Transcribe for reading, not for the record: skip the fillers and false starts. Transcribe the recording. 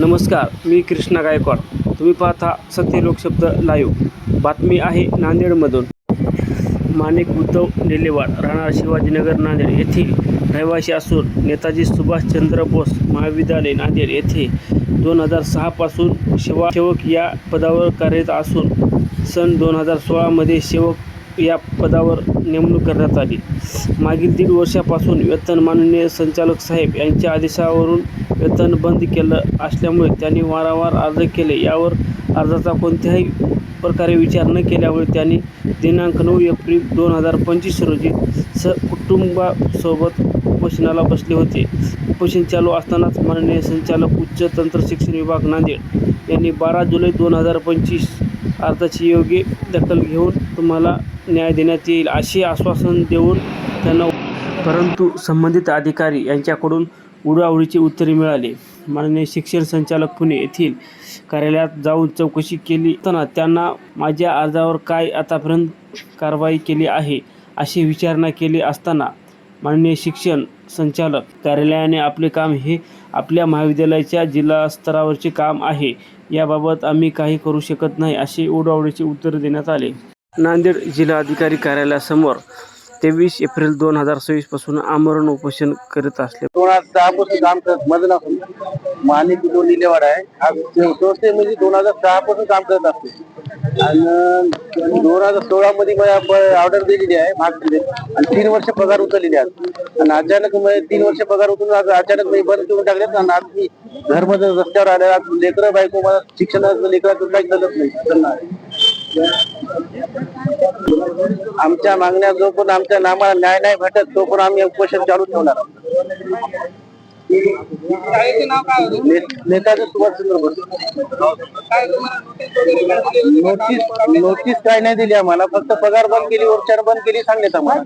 नमस्कार, मी कृष्णा गायकवाड. तुम्ही पाहता सत्य लोकशब्द लाईव्ह. बातमी आहे नांदेडमधून. माणिक उद्धव निलेवाड, राहणार शिवाजीनगर, नांदेड येथील रहिवासी असून नेताजी सुभाषचंद्र बोस महाविद्यालय नांदेड येथे 2006 पासून सेवक या पदावर कार्यरत असून सन 2016 मध्ये सेवक या पदावर नेमणूक करण्यात आली. मागील 1.5 वर्षापासून वेतन माननीय संचालक साहेब यांच्या आदेशावरून वेतन बंद केलं असल्यामुळे त्यांनी वारंवार अर्ज केले. यावर अर्जाचा कोणत्याही प्रकारे विचार न केल्यामुळे त्यांनी दिनांक 9 एप्रिल 2025 रोजी कुटुंबासोबत उपोषणाला बसले होते. उपोषण चालू असतानाच माननीय संचालक उच्च तंत्र शिक्षण विभाग नांदेड यांनी 12 जुलै 2025 अर्जाची योग्य दखल घेऊन तुम्हाला न्याय देण्यात येईल असे आश्वासन देऊन त्यांना, परंतु संबंधित अधिकारी यांच्याकडून उडवाउडवीची उत्तरे मिळाली. माननीय शिक्षण संचालक पुणे येथील कार्यालयात जाऊन चौकशी केली असताना त्यांना माझ्या अर्जावर काय आतापर्यंत कारवाई केली आहे अशी विचारणा केली असताना माननीय शिक्षण संचालक कार्यालयाने आपले काम हे आपल्या महाविद्यालयाच्या जिल्हा स्तरावरचे काम आहे, याबाबत आम्ही काही करू शकत नाही असे उडवाउडवीचे उत्तर देण्यात आले. नांदेड जिल्हाधिकारी कार्यालयासमोर 23 एप्रिल 2026 पासून आमरण उपोषण करीत असले. 2006 पासून काम करत मधून माणिक उद्धव निलेवाड आहे. आज म्हणजे 2006 पासून काम करत असते आणि 2016 मध्ये ऑर्डर दिलेली आहे मागची आणि 3 वर्ष पगार उचललेली आहे आणि अचानक 3 वर्ष पगार उचलून अचानक बंद करून टाकलेत आणि आज मी घरमध्ये रस्त्यावर आले. लेकरं बायको मला शिक्षणाचं लेकराचं काही चालत नाही. आमच्या मागण्या जो पण आमच्या नामाला न्याय नाही भेटत तो पण आम्ही उपोषण चालू ठेवणार. नेताजी सुभाषचंद्र बोस. नोटीस काय नाही दिली आम्हाला, फक्त पगार बंद केली, उपचार बंद केली सांगण्यात आम्हाला.